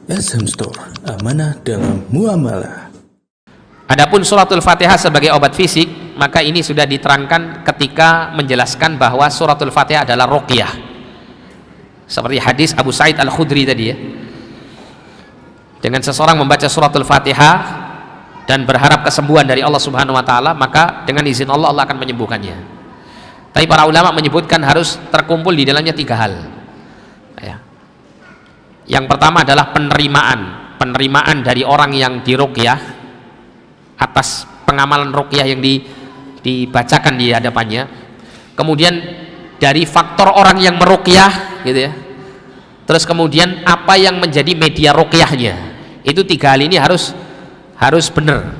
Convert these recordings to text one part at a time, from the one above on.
SM Store, amanah dalam muamalah. Adapun suratul Fatihah sebagai obat fisik, maka ini sudah diterangkan ketika menjelaskan bahwa suratul Fatihah adalah ruqyah. Seperti hadis Abu Sa'id Al-Khudri tadi ya. Dengan seseorang membaca suratul Fatihah dan berharap kesembuhan dari Allah Subhanahu wa taala, maka dengan izin Allah, Allah akan menyembuhkannya. Tapi para ulama menyebutkan harus terkumpul di dalamnya 3 hal. Ya. Yang pertama adalah penerimaan dari orang yang diruqyah atas pengamalan ruqyah yang dibacakan di hadapannya. Kemudian dari faktor orang yang meruqyah gitu ya. Terus kemudian apa yang menjadi media ruqyahnya. Itu 3 hal ini harus benar.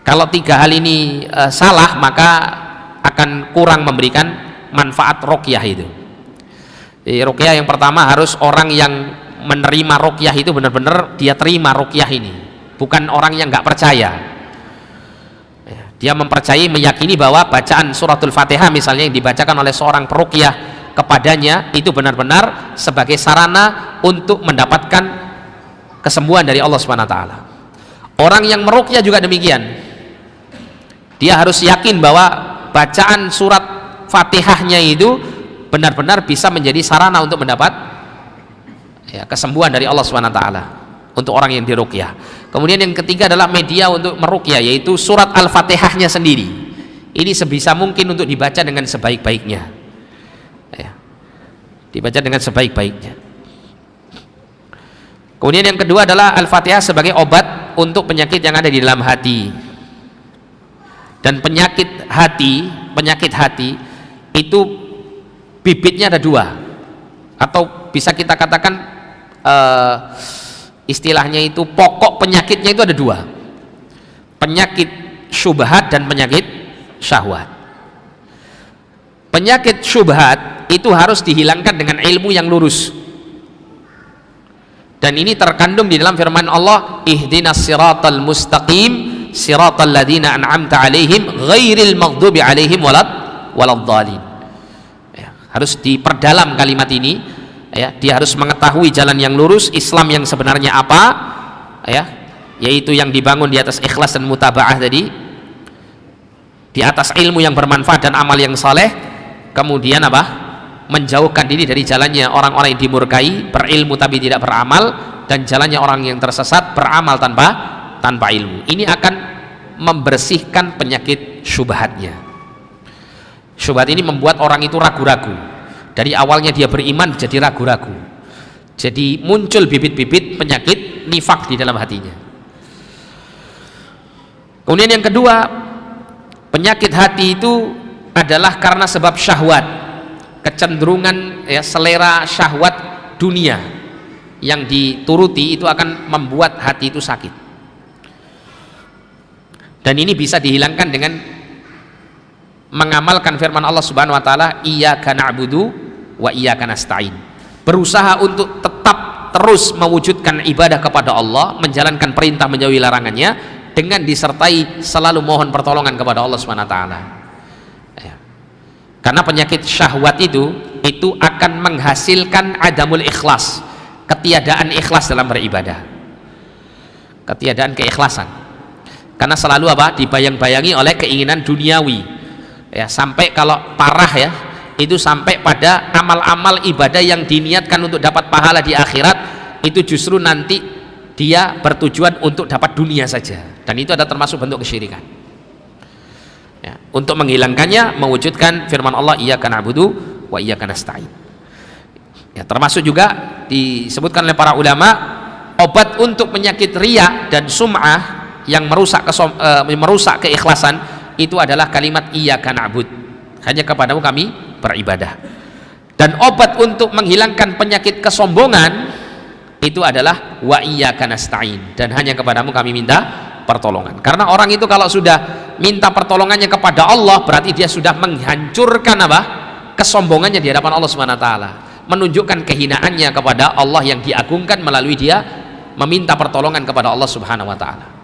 Kalau 3 hal ini salah, maka akan kurang memberikan manfaat ruqyah itu. Ruqyah yang pertama harus orang yang menerima ruqyah itu benar-benar dia terima ruqyah ini, bukan orang yang nggak percaya. Dia mempercayai, meyakini bahwa bacaan suratul Fatihah misalnya yang dibacakan oleh seorang peruqyah kepadanya itu benar-benar sebagai sarana untuk mendapatkan kesembuhan dari Allah Subhanahu wa taala. Orang yang meruqyah juga demikian. Dia harus yakin bahwa bacaan surat Fatihahnya itu benar-benar bisa menjadi sarana untuk mendapat kesembuhan dari Allah Subhanahu wa taala untuk orang yang diruqyah. Kemudian yang ketiga adalah media untuk meruqyah, yaitu surat Al-Fatihahnya sendiri. Ini sebisa mungkin untuk dibaca dengan sebaik-baiknya. Dibaca dengan sebaik-baiknya. Kemudian yang kedua adalah Al-Fatihah sebagai obat untuk penyakit yang ada di dalam hati. Dan penyakit hati itu bibitnya ada 2, atau bisa kita katakan istilahnya itu pokok penyakitnya itu ada 2, penyakit syubhat dan penyakit syahwat. Penyakit syubhat itu harus dihilangkan dengan ilmu yang lurus, dan ini terkandung di dalam firman Allah, ihdinas siratal mustaqim siratal ladzina an'amta alaihim ghairil maghdubi alaihim waladdallin. Harus diperdalam kalimat ini ya. Dia harus mengetahui jalan yang lurus, Islam yang sebenarnya apa ya, yaitu yang dibangun di atas ikhlas dan mutabaah tadi, di atas ilmu yang bermanfaat dan amal yang saleh. Kemudian menjauhkan diri dari jalannya orang-orang yang dimurkai, berilmu tapi tidak beramal, dan jalannya orang yang tersesat, beramal tanpa ilmu. Ini akan membersihkan penyakit syubhatnya. Syubhat ini membuat orang itu ragu-ragu. Dari awalnya dia beriman jadi ragu-ragu. Jadi muncul bibit-bibit penyakit nifak di dalam hatinya. Kemudian yang kedua, penyakit hati itu adalah karena sebab syahwat, kecenderungan selera syahwat dunia yang dituruti itu akan membuat hati itu sakit. Dan ini bisa dihilangkan dengan mengamalkan firman Allah Subhanahu wa taala, iyyaka na'budu wa iyyaka nasta'in. Berusaha untuk tetap terus mewujudkan ibadah kepada Allah, menjalankan perintah, menjauhi larangannya, dengan disertai selalu mohon pertolongan kepada Allah Subhanahu wa taala. Karena penyakit syahwat itu akan menghasilkan adamul ikhlas, ketiadaan ikhlas dalam beribadah, ketiadaan keikhlasan. Karena selalu dibayang-bayangi oleh keinginan duniawi. Sampai kalau parah itu sampai pada amal-amal ibadah yang diniatkan untuk dapat pahala di akhirat, itu justru nanti dia bertujuan untuk dapat dunia saja, dan itu ada termasuk bentuk kesyirikan. Untuk menghilangkannya, mewujudkan firman Allah, iyyaka na'budu wa iyyaka nasta'in. Termasuk juga disebutkan oleh para ulama, obat untuk penyakit riya dan sum'ah yang merusak keikhlasan itu adalah kalimat iyyaka na'bud, hanya kepadamu kami beribadah. Dan obat untuk menghilangkan penyakit kesombongan itu adalah wa iyyaka nasta'in, dan hanya kepadamu kami minta pertolongan. Karena orang itu kalau sudah minta pertolongannya kepada Allah, berarti dia sudah menghancurkan kesombongannya di hadapan Allah Subhanahu wa taala, menunjukkan kehinaannya kepada Allah yang diagungkan melalui dia meminta pertolongan kepada Allah Subhanahu wa taala.